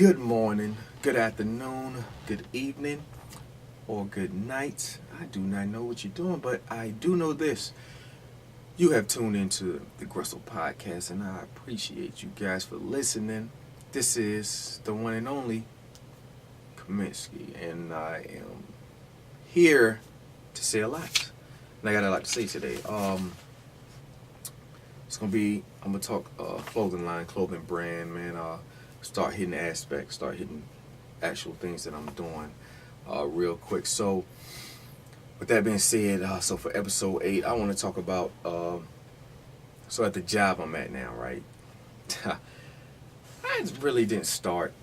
Good morning, good afternoon, good evening, or good night. I do not know what you're doing, but I do know this. You have tuned into the Grustle podcast, and I appreciate you guys for listening. This is the one and only Cominski, and I am here to say a lot. And I got a lot to say today. I'm gonna talk clothing line, clothing brand, man. Start hitting aspects, start hitting actual things that I'm doing real quick. So, with that being said, so for episode 8, I want to talk about so at the job I'm at now, right? I really didn't start.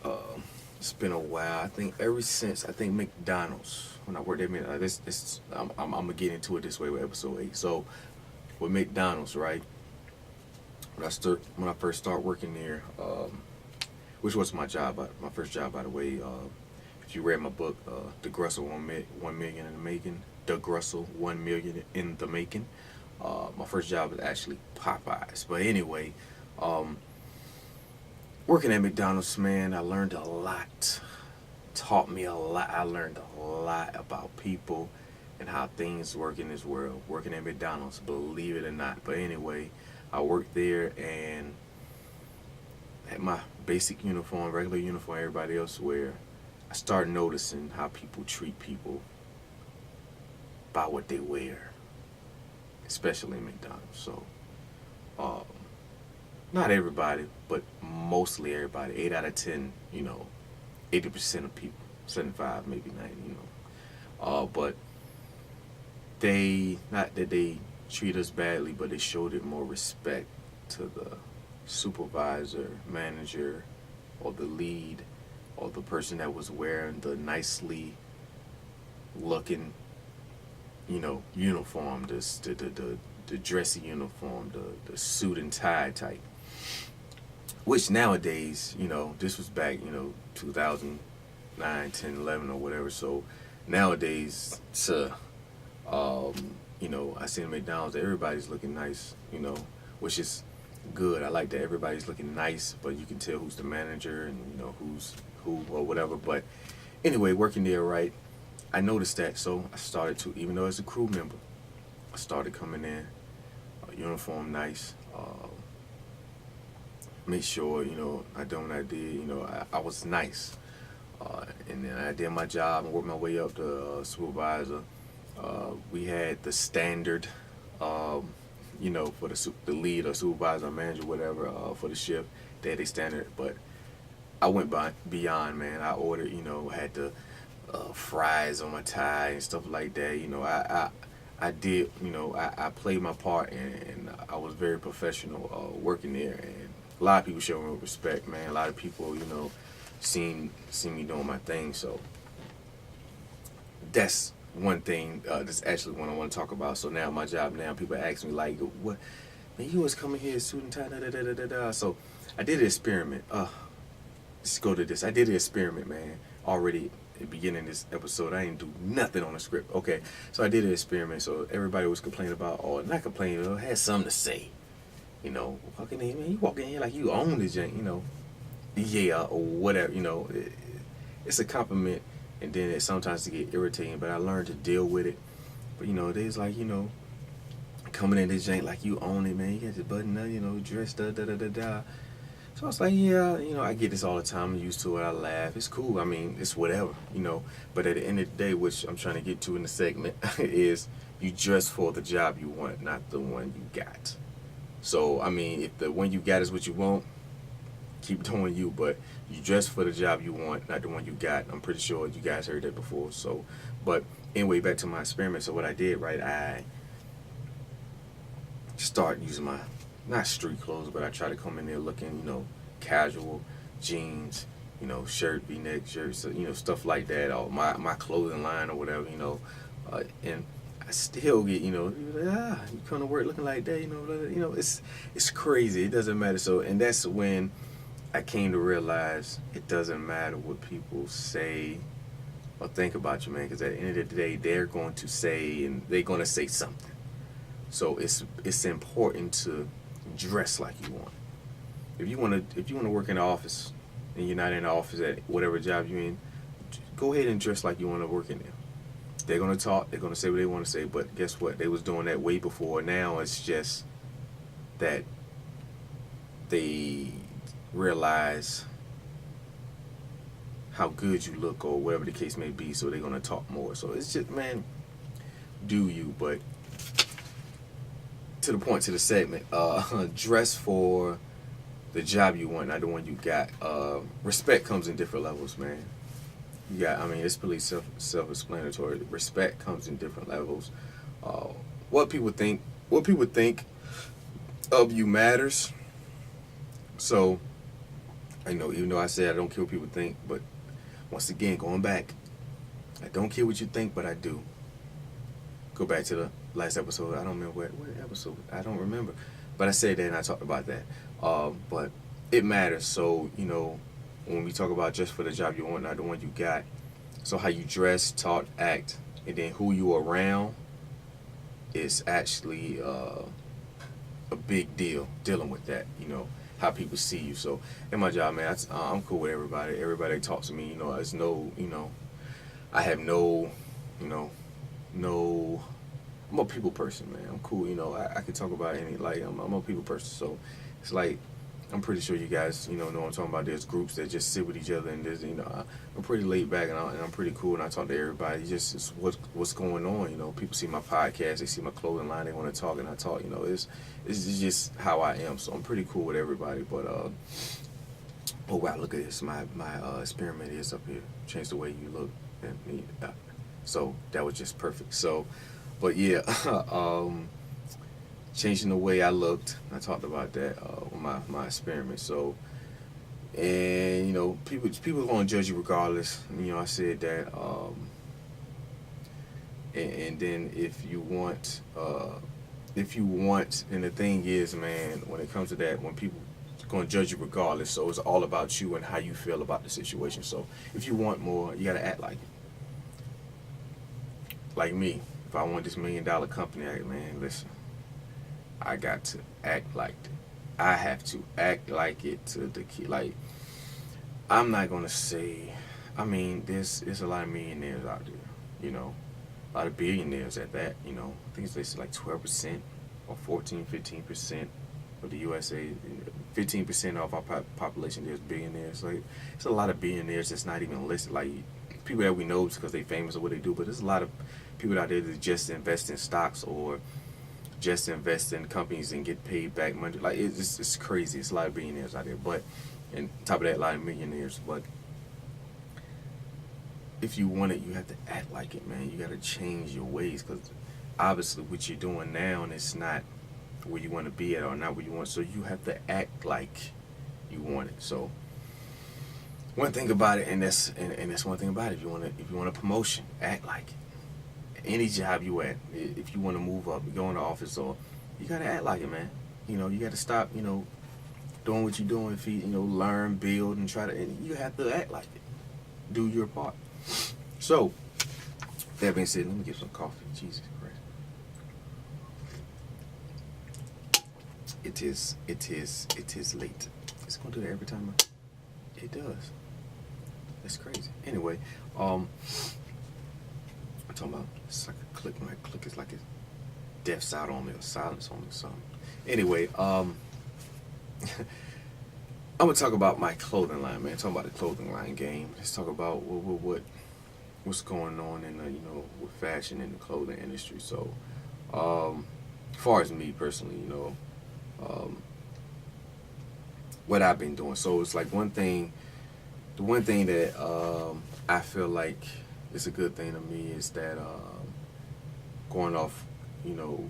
It's been a while. I think ever since McDonald's, when I worked at McDonald's, I'm gonna get into it this way with episode 8. So with McDonald's, right? When I first started working there, which was my first job, by the way. If you read my book, The Grustle, 1 Million in the Making, The Grustle, 1 Million in the Making. My first job was actually Popeyes. But anyway, working at McDonald's, man, I learned a lot. Taught me a lot. I learned a lot about people and how things work in this world. Working at McDonald's, believe it or not. But anyway, I worked there and had my basic uniform, regular uniform, everybody else wear. I started noticing how people treat people by what they wear, especially in McDonald's. So, not everybody, but mostly everybody. 8 out of 10, 80% of people, 75, maybe 90, but not that they treat us badly, but they showed it more respect to the supervisor, manager, or the lead, or the person that was wearing the nicely looking, uniform, the dressy uniform, the suit and tie type. Which nowadays, this was back, 2009, 10, 11, or whatever. So nowadays, I see in McDonald's that everybody's looking nice, which is good. I like that everybody's looking nice, but you can tell who's the manager and who's who or whatever. But anyway, working there, right, I noticed that, so I started to, even though as a crew member, I started coming in, uniform nice, make sure I done what I did. I was nice, and then I did my job and worked my way up to supervisor. We had the standard, for the lead or supervisor or manager, whatever, for the shift. They had a standard, but I went beyond, man. I ordered, had the fries on my tie and stuff like that. I did, I played my part, and I was very professional working there. And a lot of people showed me respect, man. A lot of people, seen me doing my thing. So that's one thing. That's actually one I want to talk about. So now my job now, people ask me like, "What? Man, you was coming here suit and tie, da da da da da." So I did an experiment. Let's go to this. I did an experiment, man. Already at the beginning of this episode, I didn't do nothing on the script. Okay, so I did an experiment. So everybody was complaining about, or not complaining, but had something to say. Fucking man, you walk in here like you own this jank. Yeah, or whatever. It's a compliment. And then it sometimes to get irritating, but I learned to deal with it. But there's like, coming in this jank like you own it, man. You got your button up, dressed da da da da da. So I was like, yeah, I get this all the time. I'm used to it. I laugh. It's cool. I mean, it's whatever, But at the end of the day, which I'm trying to get to in the segment, is you dress for the job you want, not the one you got. So, I mean, if the one you got is what you want, keep doing you, but you dress for the job you want, not the one you got. I'm pretty sure you guys heard that before. So, but anyway, back to my experiment. So what I did, right, I start using my, not street clothes, but I try to come in there looking, casual, jeans, shirt, V-neck shirts, stuff like that, or my clothing line or whatever, and I still get, you come to work looking like that, it's crazy. It doesn't matter. So, and that's when I came to realize it doesn't matter what people say or think about you, man, because at the end of the day, they're going to say, and they're going to say something. So it's important to dress like you want. If you want to work in the office, and you're not in the office at whatever job you're in, go ahead and dress like you want to work in there. They're gonna talk. They're gonna say what they want to say. But guess what? They was doing that way before. Now it's just that they realize how good you look or whatever the case may be. So they're gonna talk more. So it's just, man, do you? But to the point, to the segment, dress for the job you want, not the one you got. Respect comes in different levels, man. You got, I mean, it's pretty self-explanatory. Respect comes in different levels. What people think of you matters. So, I know, even though I said I don't care what people think, but once again, going back, I don't care what you think, but I do. Go back to the last episode. I don't remember what episode. I don't remember, but I said that and I talked about that. But it matters. So, you know, when we talk about just for the job you want, not the one you got. So how you dress, talk, act, and then who you around is actually a big deal, dealing with that, you know, how people see you. So in my job, man, I'm cool with everybody. Everybody talks to me, you know, there's no, you know, I have no, you know, no, I'm a people person, man. I'm cool, you know, I can talk about any, like, I'm a people person. So it's like, I'm pretty sure you guys, you know what I'm talking about. There's groups that just sit with each other, and there's, you know, I'm pretty laid back, and I'm pretty cool, and I talk to everybody. Just it's what's going on, you know. People see my podcast, they see my clothing line, they want to talk, and I talk. You know, it's just how I am. So I'm pretty cool with everybody. But oh wow, look at this. My experiment is up here. Change the way you look, and so that was just perfect. So, but yeah. Changing the way I looked. I talked about that with my experiment. So, and you know, people are gonna judge you regardless. You know, I said that. And then if you want, and the thing is, man, when it comes to that, when people are gonna judge you regardless, so it's all about you and how you feel about the situation. So if you want more, you gotta act like it. Like me, if I want this $1 million company, man, listen. I got to act like it. I have to act like it to the key. Like, I'm not gonna say. I mean, there's a lot of millionaires out there. You know, a lot of billionaires at that. You know, I think it's like 12% or 15% of the USA. 15% of our population there's billionaires. Like, it's a lot of billionaires that's not even listed. Like, people that we know because they famous or what they do. But there's a lot of people out there that just invest in stocks or just invest in companies and get paid back money. Like, it's crazy. It's a lot of billionaires out there, but and top of that, a lot of millionaires. But if you want it, you have to act like it, man. You got to change your ways, because obviously what you're doing now is not where you want to be at or not where you want. So you have to act like you want it. So one thing about it, and that's one thing about it. If you want a promotion, act like it. Any job you at, if you want to move up, you go in the office, or you gotta act like it, man. You know, you gotta stop, you know, doing what you're doing. If you know, learn, build, and try to. And you have to act like it. Do your part. So that being said, let me get some coffee. Jesus Christ! It is late. It's gonna do that every time. It does. That's crazy. Anyway, I'm talking about, it's like a click. My click is like a death's out on me or silence on me or something. Anyway, I'm gonna talk about my clothing line, man. Talking about the clothing line game. Let's talk about what's going on in the, you know, with fashion in the clothing industry. So, as far as me personally, you know, what I've been doing. So it's like the one thing that I feel like it's a good thing to me is that going off, you know,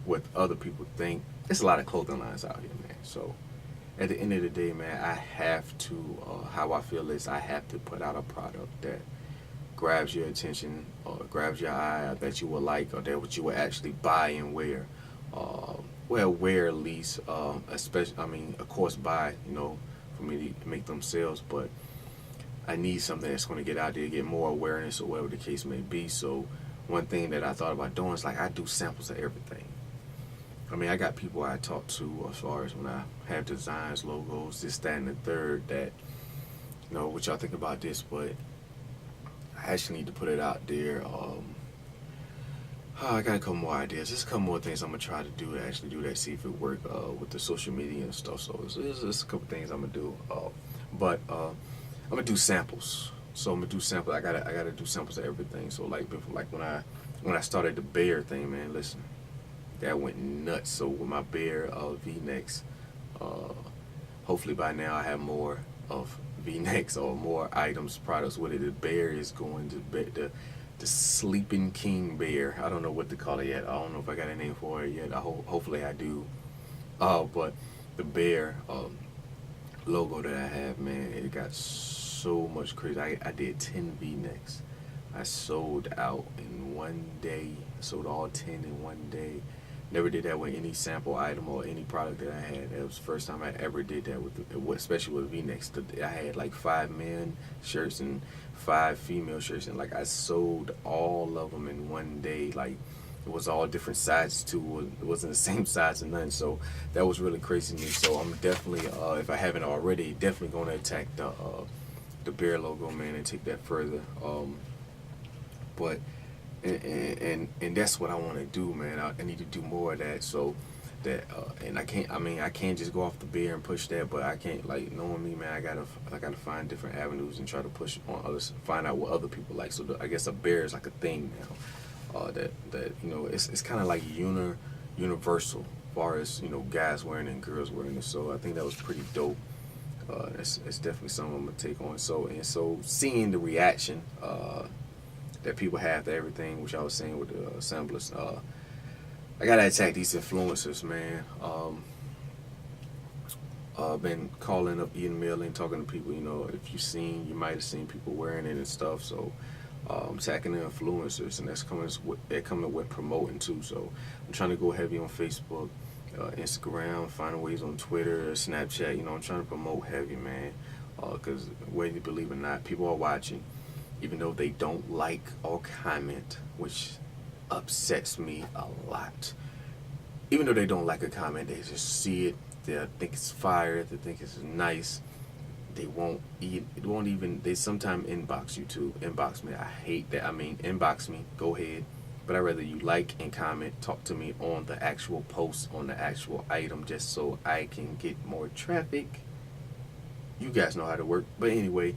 what other people think. There's a lot of clothing lines out here, man. So at the end of the day, man, I have to, how I feel is I have to put out a product that grabs your attention or grabs your eye, that you will like, or that what you will actually buy and wear. Well, wear at least, especially, I mean, of course, buy, you know, for me to make them sales, but I need something that's going to get out there, get more awareness, or whatever the case may be. So one thing that I thought about doing is, like, I do samples of everything. I mean, I got people I talk to as far as when I have designs, logos, this, that, and the third, that know what y'all think about this, but I actually need to put it out there. I got a couple more ideas. Just a couple more things I'm gonna try to do to actually do that. See if it work with the social media and stuff. So it's a couple things I'm gonna do. But I'm gonna do samples. So I'm gonna do samples. I gotta do samples of everything. So like when I started the bear thing, man, listen, that went nuts. So with my bear V-necks, hopefully by now I have more of V-necks or more items, products with it. The bear is going to be the Sleeping King bear. I don't know what to call it yet. I don't know if I got a name for it yet. Hopefully I do. But the bear logo that I have, man, it got so much crazy. I did 10 V-necks. I sold out in one day. I sold all 10 in one day. Never did that with any sample item or any product that I had. That was the first time I ever did that especially with V-necks. I had like 5 men shirts and 5 female shirts, and like I sold all of them in one day. Like it was all different sizes too. It wasn't the same size or nothing. So that was really crazy to me. So I'm definitely, if I haven't already, definitely going to attack the bear logo, man, and take that further. But and that's what I want to do, man. I need to do more of that. So that and I can't just go off the bear and push that, but I can't, like, knowing me, man, I gotta find different avenues and try to push on others, find out what other people like. So I guess a bear is like a thing now, that you know, it's kind of like universal as far as, you know, guys wearing it and girls wearing it. So I think that was pretty dope. It's definitely something I'm gonna take on. So seeing the reaction that people have to everything, which I was saying with the assemblers, I gotta attack these influencers, man. I've been calling up, emailing, talking to people. You know, if you might have seen people wearing it and stuff. So attacking the influencers, and that's coming with promoting too. So I'm trying to go heavy on Facebook, Instagram, finding ways on Twitter, Snapchat. You know, I'm trying to promote heavy, man. Because whether you believe it or not, people are watching, even though they don't like or comment, which upsets me a lot. Even though they don't like a comment, they just see it, they think it's fire, they think it's nice. They they sometimes inbox you too. Inbox me. I hate that. I mean, inbox me, go ahead. But I'd rather you like and comment, talk to me on the actual post, on the actual item, just so I can get more traffic. You guys know how to work. But anyway,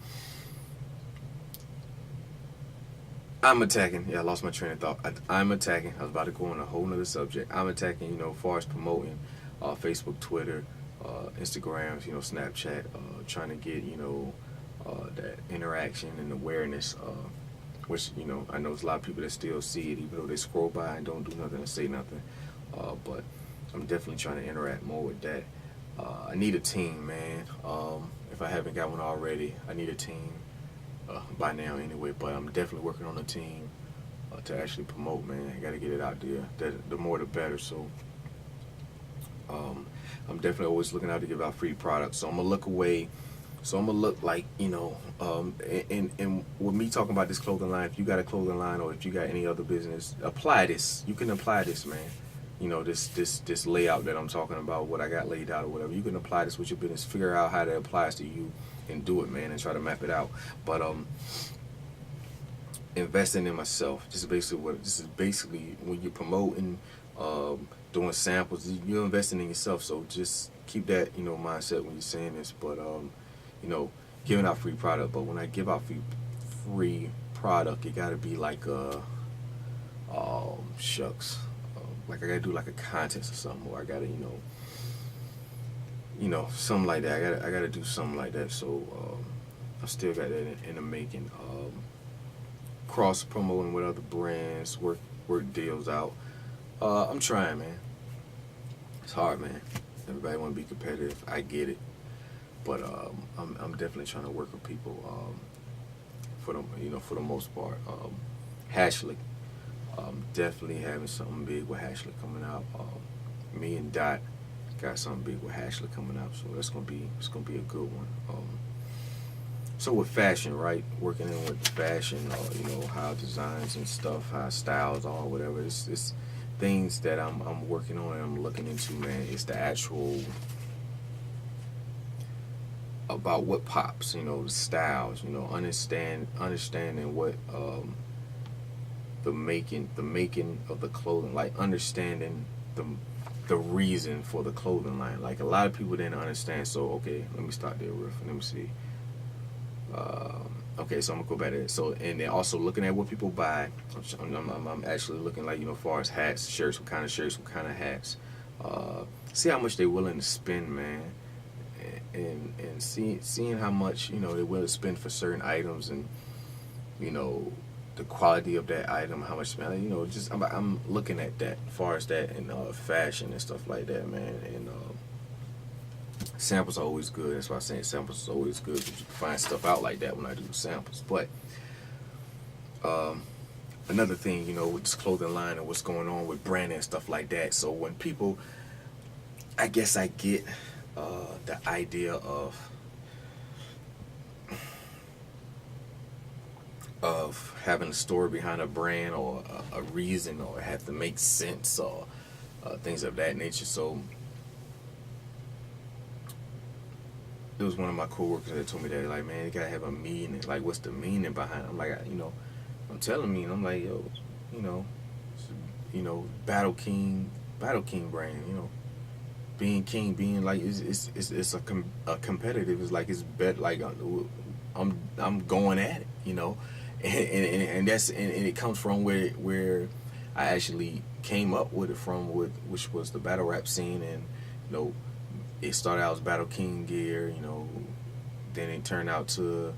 I'm attacking. Yeah, I lost my train of thought. I'm attacking. I was about to go on a whole nother subject. I'm attacking, you know, as far as promoting Facebook, Twitter, Instagram, you know, Snapchat, trying to get, you know, that interaction and awareness, which, you know, I know there's a lot of people that still see it, even though they scroll by and don't do nothing and say nothing. But I'm definitely trying to interact more with that. I need a team, man. If I haven't got one already, I need a team. By now anyway, but I'm definitely working on a team to actually promote, man. I got to get it out there. The more the better. So I'm definitely always looking out to give out free products. So I'm gonna look away. So I'm gonna look like, you know, and with me talking about this clothing line, if you got a clothing line or if you got any other business, apply this. You can apply this, man. You know, this layout that I'm talking about, what I got laid out or whatever. You can apply this with your business. Figure out how that applies to you and do it, man, and try to map it out. But investing in myself. This is basically when you're promoting, doing samples, you're investing in yourself. So just keep that, you know, mindset when you're saying this. But you know, giving out free product. But when I give out free product, it gotta be like shucks. Like I gotta do like a contest or something, or I gotta, you know, something like that. I gotta do something like that. So I still got that in the making. Cross promoting with other brands, work deals out. I'm trying, man. It's hard, man. Everybody want to be competitive. I get it, but I'm definitely trying to work with people. For the most part, Hashley. Definitely having something big with Hashley coming out. Me and Dot got something big with Hashley coming out, so it's gonna be a good one. So with fashion, right? Working in with fashion, you know, how designs and stuff, how styles are, whatever. It's things that I'm working on and I'm looking into, man. It's the actual about what pops, the styles, understanding what the making of the clothing, like understanding the reason for the clothing line. Like a lot of people didn't understand. So okay, let me start there, Riff. Let me see. Okay, so I'm gonna go back to it. So, and then also looking at what people buy. I'm actually looking, like, as far as hats, shirts, what kind of hats. See how much they're willing to spend, man, and seeing how much they're willing to spend for certain items, and the quality of that item, how much, man. Just I'm looking at that, as far as that, and fashion and stuff like that, man, and. Samples are always good. That's why I'm saying samples is always good, because you can find stuff out like that when I do samples. But another thing, with this clothing line and what's going on with branding and stuff like that. So when people, I guess I get the idea of having a story behind a brand, or a reason, or have to make sense, or things of that nature. So it was one of my coworkers that told me that, like, man, you gotta have a meaning. Like, what's the meaning behind it? I'm like, I'm telling me, I'm like, yo, Battle King brand, being king, being like, it's a competitive. It's like, it's bet, like, I'm going at it, and that's, and it comes from where I actually came up with it from, which was the battle rap scene. And it started out as Battle King gear, then it turned out to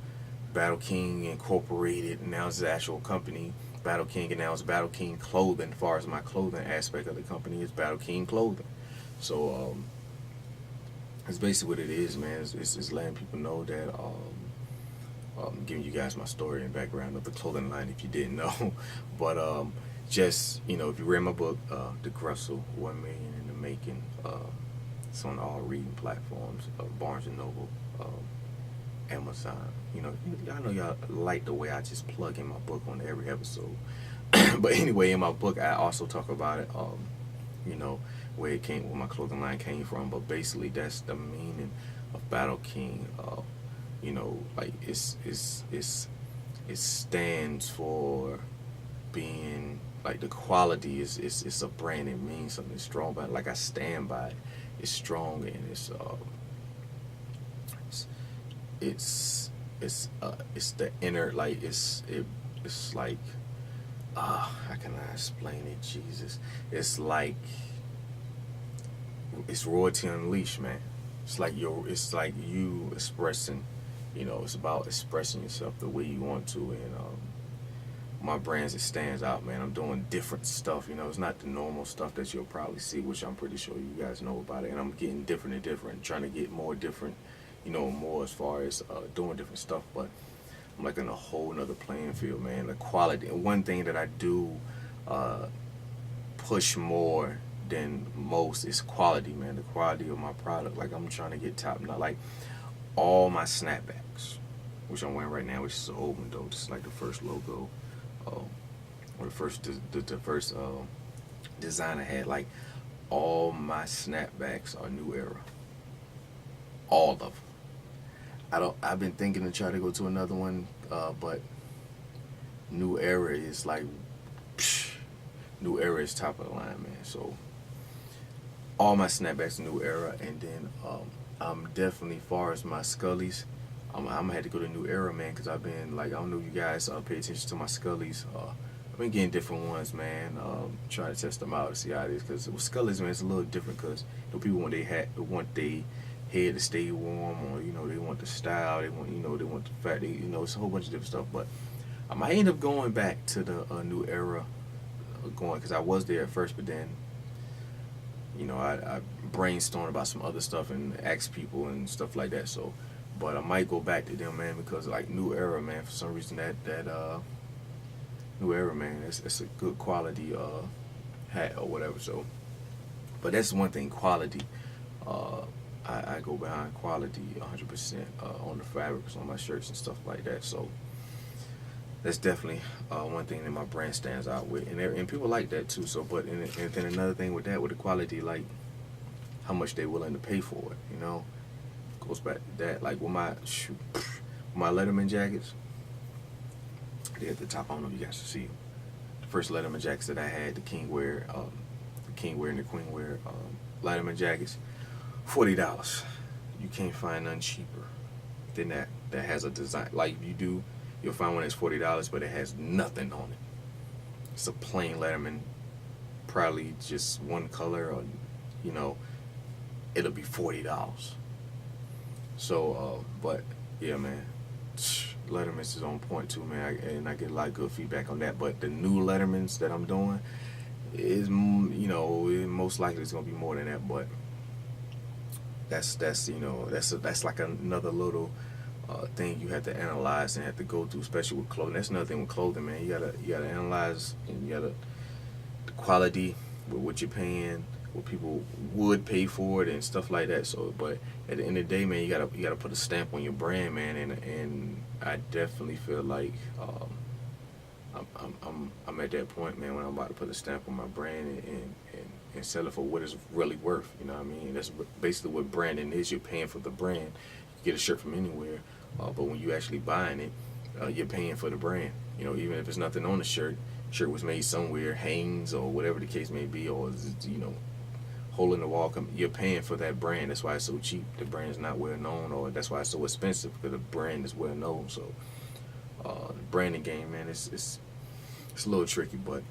Battle King Incorporated, and now it's the actual company, Battle King, and now it's Battle King Clothing. As far as my clothing aspect of the company, it's Battle King Clothing. So that's basically what it is, man. It's letting people know that, giving you guys my story and background of the clothing line if you didn't know. But just, if you read my book, The Grustle, 1 Million in the Making, it's on all reading platforms, Barnes & Noble, Amazon. I know y'all like the way I just plug in my book on every episode. But anyway, in my book, I also talk about it, where my clothing line came from. But basically, that's the meaning of Battle King. Like, it stands for being, like, the quality is a brand. It means something strong, but like, I stand by it. It's strong, and it's the inner, like, it's like, how can I explain it, Jesus? It's like, it's royalty unleashed, man. It's like you expressing, it's about expressing yourself the way you want to. And my brands, it stands out, man. I'm doing different stuff, it's not the normal stuff that you'll probably see, which I'm pretty sure you guys know about it. And I'm getting different and different, trying to get more different, more as far as doing different stuff. But I'm like in a whole nother playing field, man. The quality, and one thing that I do push more than most is quality, man. The quality of my product. Like, I'm trying to get top notch. Like, all my snapbacks, which I'm wearing right now, which is an old one though. This is like the first logo, or the first design I had. Like, all my snapbacks are New Era. All of them. I've been thinking to try to go to another one, but New Era is like, New Era is top of the line, man. So all my snapbacks are New Era. And then I'm definitely, far as my Scullies, I'm gonna have to go to New Era, man, because I've been, like, I don't know if you guys pay attention to my Scullies. I've been getting different ones, man. Trying to test them out to see how it is, because with Scullies, man, it's a little different, because people want they head to stay warm, or they want the style, they want they want the fact, it's a whole bunch of different stuff. But I might end up going back to the New Era, because I was there at first, but then I brainstormed about some other stuff and asked people and stuff like that. So, but I might go back to them, man, because, like, New Era, man, for some reason that New Era, man, it's a good quality hat or whatever. So, but that's one thing, quality. I go behind quality 100% on the fabrics, on my shirts and stuff like that. So that's definitely one thing that my brand stands out with, and people like that too. So, but and then another thing with that, with the quality, like, how much they're willing to pay for it. goes back to that. Like with my Letterman jackets, they at the top. I don't know if you guys can see them. The first Letterman jackets that I had, the King wear and the Queen wear Letterman jackets, $40. You can't find none cheaper than that. That has a design. Like you do, you'll find one that's $40, but it has nothing on it. It's a plain Letterman, probably just one color, or you know, it'll be $40. So, but yeah, man, Letterman's is on point too, man, and I get a lot of good feedback on that. But the new Lettermans that I'm doing is, you know, most likely it's gonna be more than that, but that's you know, that's like another little thing you have to analyze and have to go through, especially with clothing. That's another thing with clothing, man. You gotta analyze, and you gotta the quality with what you're paying, what people would pay for it, and stuff like that. So, but at the end of the day, man, you gotta put a stamp on your brand, man. And I definitely feel like I'm at that point, man, when I'm about to put a stamp on my brand and sell it for what it's really worth. You know what I mean? That's basically what branding is. You're paying for the brand. You get a shirt from anywhere, but when you actually buying it, you're paying for the brand. You know, even if there's nothing on the shirt was made somewhere, Hanes or whatever the case may be, or you know, hole in the wall. You're paying for that brand. That's why it's so cheap. The brand's not well known, or that's why it's so expensive, because the brand is well known. So, the branding game, man, it's a little tricky, but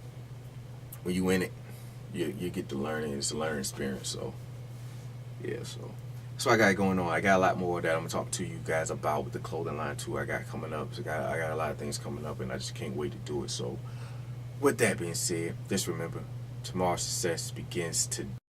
when you in it, you get to learn it. It's a learning experience. So, yeah, so I got going on. I got a lot more that I'm gonna talk to you guys about with the clothing line too. I got coming up. So I got a lot of things coming up, and I just can't wait to do it. So, with that being said, just remember, tomorrow's success begins today.